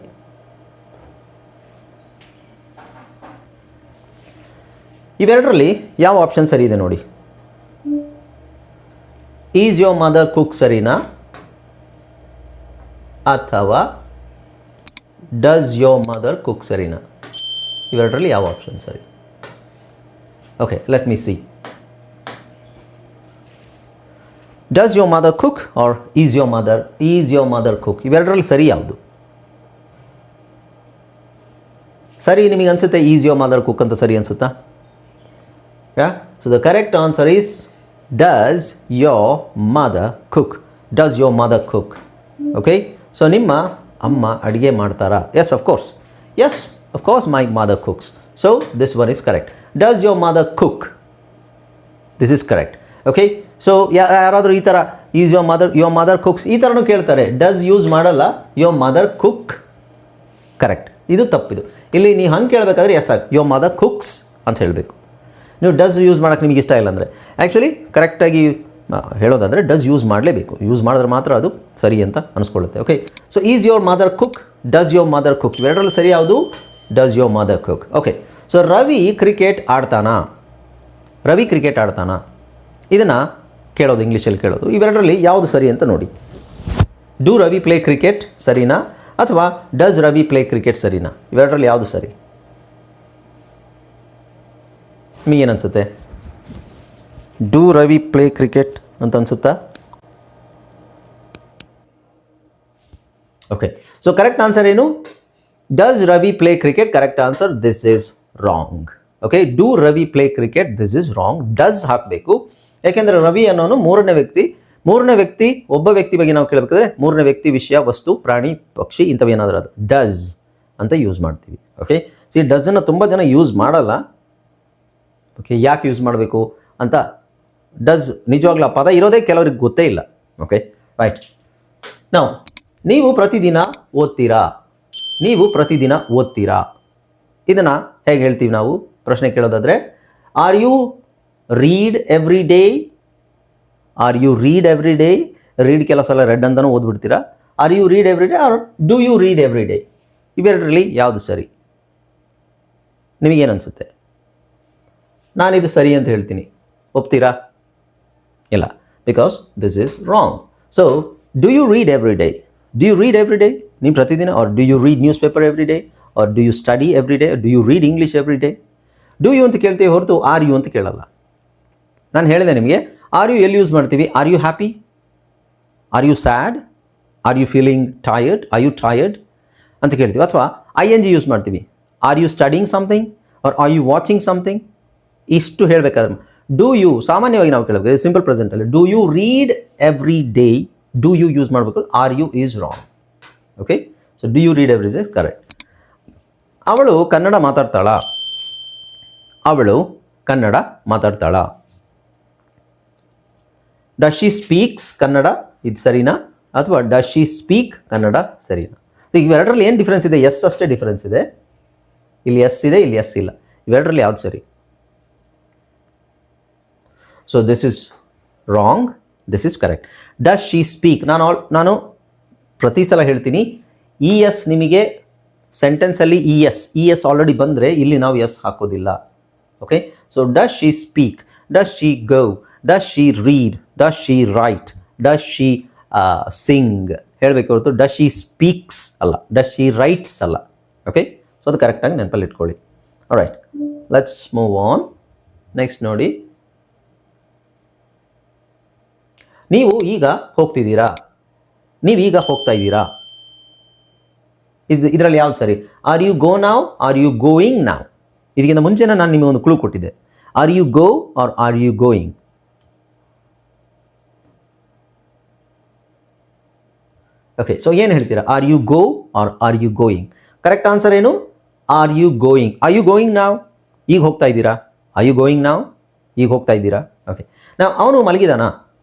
Speaker 1: ಇವೆರಡರಲ್ಲಿ ಯಾವ ಆಪ್ಷನ್ ಸರಿ ಇದೆ ನೋಡಿ. ಈಸ್ ಯುವರ್ ಮದರ್ ಕುಕ್ ಸರಿನಾ ಅಥವಾ ಡಸ್ ಯುವರ್ ಮದರ್ ಕುಕ್ ಸರಿನಾ? ಇವೆರಡರಲ್ಲಿ ಯಾವ ಆಪ್ಷನ್ ಸರಿ? Okay, let me see. Does your mother cook or is your mother cook? ಇವೆರಡರಲ್ಲಿ ಸರಿ ಯಾವುದು? ಸರಿ ನಿಮಗೆ ಅನಿಸುತ್ತೆ ಈಸ್ ಯುವರ್ ಮದರ್ ಕುಕ್ ಅಂತ ಸರಿ ಅನಿಸುತ್ತಾ? Yeah, so the correct answer is does your mother cook. Does your mother cook? Okay, so ನಿಮ್ಮ ಅಮ್ಮ ಅಡುಗೆ ಮಾಡ್ತಾರಾ? Yes of course my mother cooks. So this one is correct. Does your mother cook? This is correct. Okay, so ಯಾರಾದರೂ ಈ ಥರ is your mother cooks ಈ ಥರನೂ ಕೇಳ್ತಾರೆ, ಡಸ್ ಯೂಸ್ ಮಾಡಲ್ಲ, ಯೋರ್ ಮದರ್ ಕುಕ್ ಕರೆಕ್ಟ್. ಇದು ತಪ್ಪಿದು. ಇಲ್ಲಿ ನೀವು ಹಂಗೆ ಕೇಳಬೇಕಾದ್ರೆ ಎಸ್ ಆಗಿ ಯೋರ್ ಮದರ್ ಕುಕ್ಸ್ ಅಂತ ಹೇಳಬೇಕು. ನೀವು ಡಸ್ ಯೂಸ್ ಮಾಡೋಕ್ಕೆ ನಿಮಗೆ ಇಷ್ಟ ಇಲ್ಲ ಅಂದರೆ ಆ್ಯಕ್ಚುಲಿ ಕರೆಕ್ಟಾಗಿ ಹೇಳೋದಾದರೆ ಡಸ್ ಯೂಸ್ ಮಾಡಲೇಬೇಕು. ಯೂಸ್ ಮಾಡಿದ್ರೆ ಮಾತ್ರ ಅದು ಸರಿ ಅಂತ ಅನಿಸ್ಕೊಳ್ಳುತ್ತೆ. Okay, so is your mother cook, does your mother cook? ಇವೆರಡರಲ್ಲಿ ಸರಿ ಯಾವುದು? Does your mother cook. Okay, so Ravi cricket ಆಡ್ತಾನಾ? ರವಿ ಕ್ರಿಕೆಟ್ ಆಡ್ತಾನಾ? ಇದನ್ನು ಕೇಳೋದು, ಇಂಗ್ಲೀಷಲ್ಲಿ ಕೇಳೋದು. ಇವೆರಡರಲ್ಲಿ ಯಾವುದು ಸರಿ ಅಂತ ನೋಡಿ. ಡೂ ರವಿ ಪ್ಲೇ ಕ್ರಿಕೆಟ್ ಸರಿನಾ ಅಥವಾ ಡಸ್ ರವಿ ಪ್ಲೇ ಕ್ರಿಕೆಟ್ ಸರಿನಾ? ಇವೆರಡರಲ್ಲಿ ಯಾವುದು ಸರಿ? ನಿಮಗೇನು ಅನಿಸುತ್ತೆ? ಡೂ ರವಿ ಪ್ಲೇ ಕ್ರಿಕೆಟ್ ಅಂತ ಅನಿಸುತ್ತಾ? ಓಕೆ, ಸೊ ಕರೆಕ್ಟ್ ಆನ್ಸರ್ ಏನು? Does Ravi play cricket correct answer. This is wrong. Okay, do Ravi play cricket, this is wrong. Does ಹಾಕಬೇಕು. ಯಾಕೆಂದರೆ ರವಿ ಅನ್ನೋನು ಮೂರನೇ ವ್ಯಕ್ತಿ ಒಬ್ಬ ವ್ಯಕ್ತಿ ಬಗ್ಗೆ ನಾವು ಕೇಳಬೇಕಾದ್ರೆ ಮೂರನೇ ವ್ಯಕ್ತಿ ವಿಷಯ ವಸ್ತು ಪ್ರಾಣಿ ಪಕ್ಷಿ ಇಂಥವೇನಾದ್ರೂ ಅದು ಡಸ್ ಅಂತ ಯೂಸ್ ಮಾಡ್ತೀವಿ. ಓಕೆ, ಸಿ ಡಸ್ಸನ್ನು ತುಂಬ ಜನ ಯೂಸ್ ಮಾಡಲ್ಲ. ಓಕೆ, ಯಾಕೆ ಯೂಸ್ ಮಾಡಬೇಕು ಅಂತ ಡಸ್ ನಿಜವಾಗ್ಲೂ ಆ ಪದ ಇರೋದೇ ಕೆಲವ್ರಿಗೆ ಗೊತ್ತೇ ಇಲ್ಲ. Okay right. ನೀವು ಪ್ರತಿದಿನ ಓದ್ತೀರಾ ಇದನ್ನು ಹೇಗೆ ಹೇಳ್ತೀವಿ ನಾವು? ಪ್ರಶ್ನೆ ಕೇಳೋದಾದರೆ are you read every day? Read ಕೆಲವು ಸಲ ರೆಡ್ ಅಂತಲೂ ಓದ್ಬಿಡ್ತೀರಾ. Are you read every day or do you read every day? ಇವೆರಡರಲ್ಲಿ ಯಾವುದು ಸರಿ? ನಿಮಗೇನು ಅನಿಸುತ್ತೆ? ನಾನಿದು ಸರಿ ಅಂತ ಹೇಳ್ತೀನಿ, ಒಪ್ತೀರಾ? ಇಲ್ಲ, because this is wrong. So do you read every day? ನೀವು ಪ್ರತಿದಿನ? Or do you read newspaper every day? Or do you study every day? Do you read English every day? Do you ಅಂತ ಕೇಳ್ತೀವಿ ಹೊರತು are you ಅಂತ ಕೇಳಲ್ಲ. ನಾನು ಹೇಳಿದೆ ನಿಮಗೆ, ಆರ್ ಯು ಎಲ್ಲಿ ಯೂಸ್ ಮಾಡ್ತೀವಿ? Are you happy? Are you sad? Are you feeling tired? Are you tired ಅಂತ ಕೇಳ್ತೀವಿ. ಅಥವಾ ING ಯೂಸ್ ಮಾಡ್ತೀವಿ. Are you studying something or are you watching something? ಇಷ್ಟು ಹೇಳಬೇಕಾದ್ರೆ ಡೂ ಯು ಸಾಮಾನ್ಯವಾಗಿ ನಾವು ಕೇಳಬೇಕು, ಸಿಂಪಲ್ ಪ್ರೆಸೆಂಟಲ್ಲಿ do you read every day, do you use ಮಾಡಬೇಕು. Are you is wrong. Okay, so do you read every day is correct. ಅವಳು Kannada ಮಾತಾಡ್ತಾಳಾ? Does she speaks Kannada? ಇದು ಸರಿನಾ? ಅಥವಾ ಡಸ್ ಶಿ ಸ್ಪೀಕ್ ಕನ್ನಡ ಸರಿನಾ? ಇವೆರಡರಲ್ಲಿ ಏನು ಡಿಫ್ರೆನ್ಸ್ ಇದೆ? ಎಸ್ ಅಷ್ಟೇ ಡಿಫ್ರೆನ್ಸ್ ಇದೆ. ಇಲ್ಲಿ ಎಸ್ ಇದೆ, ಇಲ್ಲಿ ಎಸ್ ಇಲ್ಲ. ಇವೆರಡರಲ್ಲಿ ಯಾವ್ದು ಸರಿ? So this is wrong, this is correct. Does she speak, ನಾನು ಪ್ರತಿ ಸಲ ಹೇಳ್ತೀನಿ, ES ನಿಮಗೆ ಸೆಂಟೆನ್ಸಲ್ಲಿ ES ಆಲ್ರೆಡಿ ಬಂದರೆ ಇಲ್ಲಿ ನಾವು ಎಸ್ ಹಾಕೋದಿಲ್ಲ. Okay, so does she speak, does she go, does she read, does she right, does she Singh ಹೇಳಬೇಕು ಹೊರತು ಡಸ್ ಶಿ ಸ್ಪೀಕ್ಸ್ ಅಲ್ಲ, ಡಸ್ ಶಿ ರೈಟ್ಸ್ ಅಲ್ಲ. ಓಕೆ, ಸೊ ಅದು ಕರೆಕ್ಟಾಗಿ ನೆನಪಲ್ಲಿ ಇಟ್ಕೊಳ್ಳಿ. Right, let's move on. Next ನೋಡಿ, ನೀವು ಈಗ ಹೋಗ್ತಾ ಇದ್ದೀರಾ? ಇದರಲ್ಲಿ ಯಾವ್ದು ಸರಿ? ಆರ್ ಯು ಗೋ ನಾವ್? ಆರ್ ಯು ಗೋಯಿಂಗ್ ನಾವ್? ಇದಕ್ಕಿಂತ ಮುಂಚೆನೇ ನಾನು ನಿಮಗೆ ಒಂದು ಕ್ಲೂ ಕೊಟ್ಟಿದ್ದೆ. Are you go or are you going? Okay, so ಏನು ಹೇಳ್ತೀರಾ? Are you go or are you going? Correct answer ಏನು? Are you going. Are you going now? ಈಗ ಹೋಗ್ತಾ ಇದ್ದೀರಾ? Are you going now? ಈಗ ಹೋಗ್ತಾ ಇದ್ದೀರಾ? ಓಕೆ, ನಾವು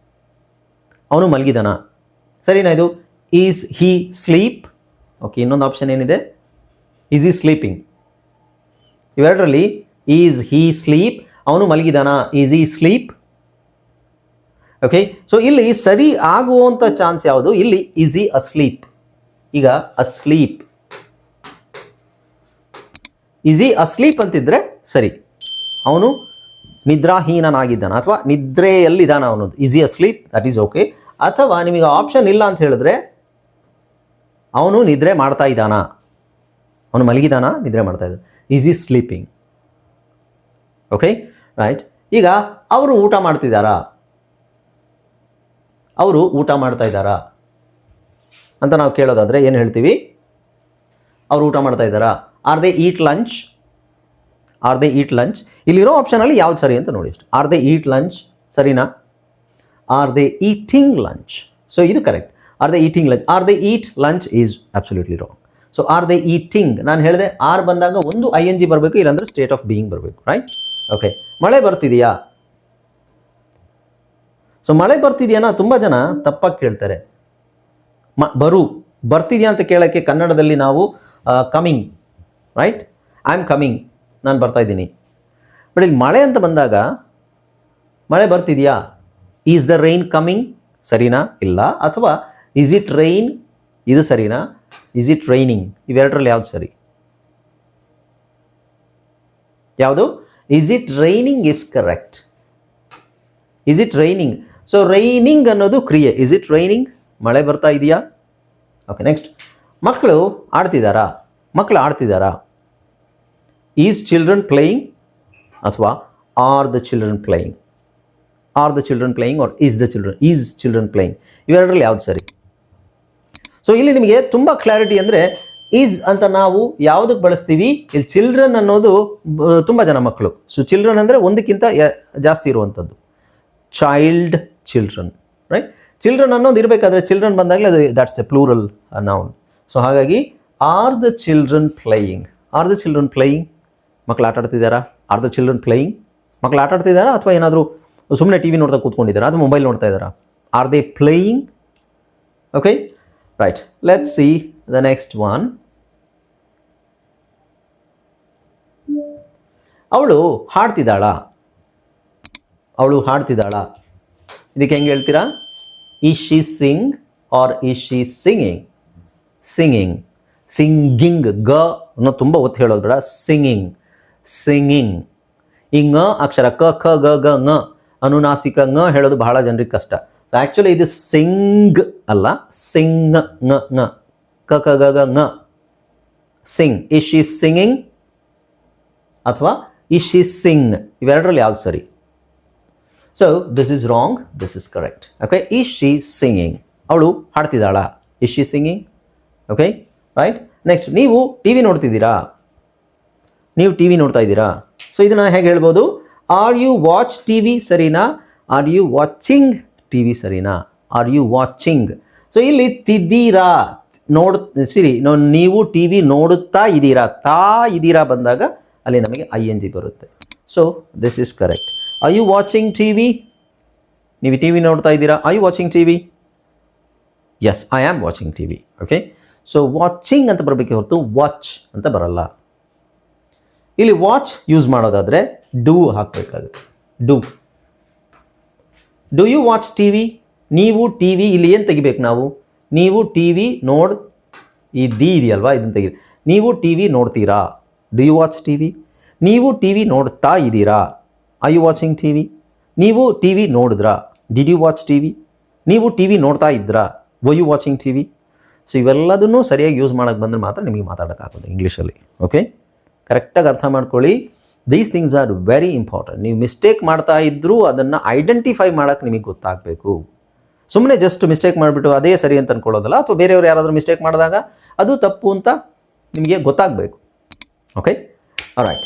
Speaker 1: ಅವನು ಮಲಗಿದಾನ ಸರಿನಾ? ಇದು ಈಸ್ ಹಿ ಸ್ಲೀಪ್? ಓಕೆ, ಇನ್ನೊಂದು ಆಪ್ಷನ್ ಏನಿದೆ? Is he sleeping? ಇವೆರಡರಲ್ಲಿ ಈಸ್ ಹಿ ಸ್ಲೀಪ್, ಅವನು ಮಲಗಿದಾನ, is he sleep? Okay, so ಇಲ್ಲಿ ಸರಿ ಆಗುವಂಥ ಚಾನ್ಸ್ ಯಾವುದು? ಇಲ್ಲಿ ಈಸ್ ಹಿ ಅಸ್ಲೀಪ್. ಈಗ ಅಸ್ಲೀಪ್, ಈಸ್ ಹಿ ಅಸ್ಲೀಪ್ ಅಂತಿದ್ರೆ ಸರಿ, ಅವನು ನಿದ್ರಾಹೀನನಾಗಿದ್ದಾನ ಅಥವಾ ನಿದ್ರೆಯಲ್ಲಿದ್ದಾನ ಅವನು, is he asleep, that is okay. ಅಥವಾ ನಿಮಗೆ ಆಪ್ಷನ್ ಇಲ್ಲ ಅಂತ ಹೇಳಿದ್ರೆ ಅವನು ನಿದ್ರೆ ಮಾಡ್ತಾ ಇದ್ದಾನ, ಅವನು ಮಲಗಿದಾನ, ನಿದ್ರೆ ಮಾಡ್ತಾ ಇದ್ದಾನೆ, is he sleeping? Okay right. ಈಗ ಅವರು ಊಟ ಮಾಡ್ತಾ ಇದ್ದಾರಾ ಅಂತ ನಾವು ಕೇಳೋದಾದರೆ ಏನು ಹೇಳ್ತೀವಿ? ಅವರು ಊಟ ಮಾಡ್ತಾ ಇದ್ದಾರಾ? R they eat lunch? ಇಲ್ಲಿರೋ ಆಪ್ಷನಲ್ಲಿ ಯಾವ್ದು ಸರಿ ಅಂತ ನೋಡಿ ಅಷ್ಟು. ಆರ್ ದೇ ಈಟ್ ಲಂಚ್ ಸರಿನಾ? Are they eating lunch? So ಇದು correct. Are they eating lunch? Are they eat lunch is absolutely wrong. So are they eating, ನಾನು ಹೇಳಿದೆ ಆರ್ ಬಂದಾಗ ಒಂದು ING ಬರಬೇಕು, ಇಲ್ಲಾಂದ್ರೆ ಸ್ಟೇಟ್ ಆಫ್ ಬೀಯಿಂಗ್ ಬರಬೇಕು, ರೈಟ್? ಓಕೆ, ಮಳೆ ಬರ್ತಿದೆಯಾ? ಸೊ ಮಳೆ ಬರ್ತಿದೆಯಾ ತುಂಬ ಜನ ತಪ್ಪಾಗಿ ಕೇಳ್ತಾರೆ. ಬರ್ತಿದೆಯಾ ಅಂತ ಕೇಳೋಕ್ಕೆ ಕನ್ನಡದಲ್ಲಿ ನಾವು coming, right? I am coming, ನಾನು ಬರ್ತಾ ಇದ್ದೀನಿ. ಬಟ್ ಇಲ್ಲಿ ಮಳೆ ಅಂತ ಬಂದಾಗ ಮಳೆ ಬರ್ತಿದೆಯಾ? ಈಸ್ ದ ರೈನ್ ಕಮಿಂಗ್ ಸರಿನಾ? ಇಲ್ಲ. ಅಥವಾ ಈಸ್ ಇಟ್ ರೈನ್, ಇದು ಸರಿನಾ? Is it raining? ಇವೆರಡರಲ್ಲಿ ಯಾವ್ದು ಸರಿ? ಯಾವುದು? Is it raining is correct. Is it raining? So raining ಅನ್ನೋದು ಕ್ರಿಯೆ. Is it raining? ಮಳೆ ಬರ್ತಾ ಇದೆಯಾ? ಓಕೆ, ನೆಕ್ಸ್ಟ್, ಮಕ್ಕಳು ಆಡ್ತಿದ್ದಾರಾ? ಈಸ್ ಚಿಲ್ಡ್ರನ್ ಪ್ಲೇಯಿಂಗ್ ಅಥವಾ are the children playing? Are the children playing are is children playing? ಇವೆರಡರಲ್ಲಿ ಯಾವ್ದು ಸರಿ? ಸೊ ಇಲ್ಲಿ ನಿಮಗೆ ತುಂಬ ಕ್ಲಾರಿಟಿ ಅಂದರೆ ಈಸ್ ಅಂತ ನಾವು ಯಾವುದಕ್ಕೆ ಬಳಸ್ತೀವಿ? ಇಲ್ಲಿ ಚಿಲ್ಡ್ರನ್ ಅನ್ನೋದು ತುಂಬ ಜನ ಮಕ್ಕಳು. ಸೊ ಚಿಲ್ಡ್ರನ್ ಅಂದರೆ ಒಂದಕ್ಕಿಂತ ಜಾಸ್ತಿ ಇರುವಂಥದ್ದು. Child, children, right? ಚಿಲ್ಡ್ರನ್ ಅನ್ನೋದು ಇರಬೇಕಾದ್ರೆ ಚಿಲ್ಡ್ರನ್ ಬಂದಾಗಲೇ ಅದು that's a plural noun. So ಹಾಗಾಗಿ are the children playing? Are the children playing? ಮಕ್ಕಳು ಆಟ ಆಡ್ತಿದ್ದಾರಾ? Are the children playing? ಮಕ್ಕಳು ಆಟ ಆಡ್ತಿದ್ದಾರಾ ಅಥವಾ ಏನಾದರೂ ಸುಮ್ಮನೆ ಟಿ ವಿ ನೋಡ್ತಾ ಕೂತ್ಕೊಂಡಿದ್ದಾರಾ ಅಥವಾ ಮೊಬೈಲ್ ನೋಡ್ತಾ ಇದ್ದಾರಾ? R they playing? Okay, right. Let's see the next one. ಅವಳು ಹಾಡ್ತಿದ್ದಾಳಾ? ಅವಳು ಹಾಡ್ತಿದ್ದಾಳಾ? ಇದಕ್ಕೆ ಹೆಂಗೆ ಹೇಳ್ತೀರಾ? Is she sing or is she singing? Singing. Singing ಗ ಅನ್ನೋ ತುಂಬ ಒತ್ತು ಹೇಳೋದು ಬೇಡ. Singing, singing. ಈ ಂಗ ಅಕ್ಷರ ಕ ಖ ಗ ಗ ಂಗ ಅನುನಾಸಿಕ ಂಗ ಹೇಳೋದು ಬಹಳ ಜನರಿಗೆ ಕಷ್ಟ. ಆ್ಯಕ್ಚುಲಿ ಇದು ಸಿಂಗ್ ಅಲ್ಲ, ಸಿಂಗ್ ಂಗ ಂಗ ಕ ಕ ಗ ಗ ಂಗ. ಸಿಂಗ್. ಈಸ್ ಶಿ ಸಿಂಗಿಂಗ್ ಅಥವಾ ಈಸ್ ಶಿ ಸಿಂಗ್? ಇವೆರಡರಲ್ಲಿ ಯಾವ್ದು ಸರಿ? So this is wrong, this is correct. Okay, is she singing? ಅವಳು ಹಾಡ್ತಿದ್ದಾಳಾ? Is she singing? Okay, right. Next, ನೀವು ಟಿ ವಿ ನೋಡ್ತಿದ್ದೀರಾ? ನೀವು ಟಿ ವಿ ನೋಡ್ತಾ ಇದ್ದೀರಾ? ಸೊ ಇದನ್ನು ಹೇಗೆ ಹೇಳ್ಬೋದು? Are you watch T V ಸರಿನಾ? Are you watching T V ಸರಿನಾ? Are you watching? ಸೊ ಇಲ್ಲಿ ತಿದ್ದೀರಾ ಸಿರಿ ನೀವು ಟಿ ವಿ ನೋಡುತ್ತಾ ಇದ್ದೀರಾ, ತಾ ಇದ್ದೀರಾ ಬಂದಾಗ ಅಲ್ಲಿ ನಮಗೆ ING ಬರುತ್ತೆ. So this is correct. Are you watching T V? ನೀವು ಟಿ ವಿ ನೋಡ್ತಾ ಇದ್ದೀರಾ? Are you watching T V? Yes, I am watching T V. Okay, so watching ಅಂತ ಬರಬೇಕೆ ಹೊರತು ವಾಚ್ ಅಂತ ಬರಲ್ಲ. ಇಲ್ಲಿ ವಾಚ್ ಯೂಸ್ ಮಾಡೋದಾದರೆ ಡೂ ಹಾಕಬೇಕಾಗುತ್ತೆ. Do you watch T V? ನೀವು ಟಿ ವಿ, ಇಲ್ಲಿ ಏನು ತೆಗಿಬೇಕು ನಾವು? ನೀವು ಟಿ ವಿ ಈ ದಿ ಇದೆಯಲ್ವಾ, ಇದನ್ನು ತೆಗಿ. ನೀವು ಟಿ ವಿ ನೋಡ್ತೀರಾ? Do you watch T V? ನೀವು ಟಿ ವಿ ನೋಡ್ತಾ ಇದ್ದೀರಾ? Are you watching T V? ನೀವು ಟಿ ವಿ ನೋಡಿದ್ರಾ? Did you watch T V? ನೀವು ಟಿ ವಿ ನೋಡ್ತಾ ಇದ್ರಾ? Were you watching T V? So ಇವೆಲ್ಲದನ್ನು ಸರಿಯಾಗಿ ಯೂಸ್ ಮಾಡೋಕ್ಕೆ ಬಂದರೆ ಮಾತ್ರ ನಿಮಗೆ ಮಾತಾಡೋಕ್ಕಾಗೋದು ಇಂಗ್ಲೀಷಲ್ಲಿ. ಓಕೆ, ಕರೆಕ್ಟಾಗಿ ಅರ್ಥ ಮಾಡ್ಕೊಳ್ಳಿ. These things are very important. ನೀವು ಮಿಸ್ಟೇಕ್ ಮಾಡ್ತಾ ಇದ್ದರೂ ಅದನ್ನು ಐಡೆಂಟಿಫೈ ಮಾಡೋಕ್ಕೆ ನಿಮಗೆ ಗೊತ್ತಾಗಬೇಕು. ಸುಮ್ಮನೆ ಜಸ್ಟ್ ಮಿಸ್ಟೇಕ್ ಮಾಡಿಬಿಟ್ಟು ಅದೇ ಸರಿ ಅಂತ ಅಂದ್ಕೊಳ್ಳೋದಲ್ಲ, ಅಥವಾ ಬೇರೆಯವರು ಯಾರಾದರೂ ಮಿಸ್ಟೇಕ್ ಮಾಡಿದಾಗ ಅದು ತಪ್ಪು ಅಂತ ನಿಮಗೆ ಗೊತ್ತಾಗಬೇಕು. Okay, all right.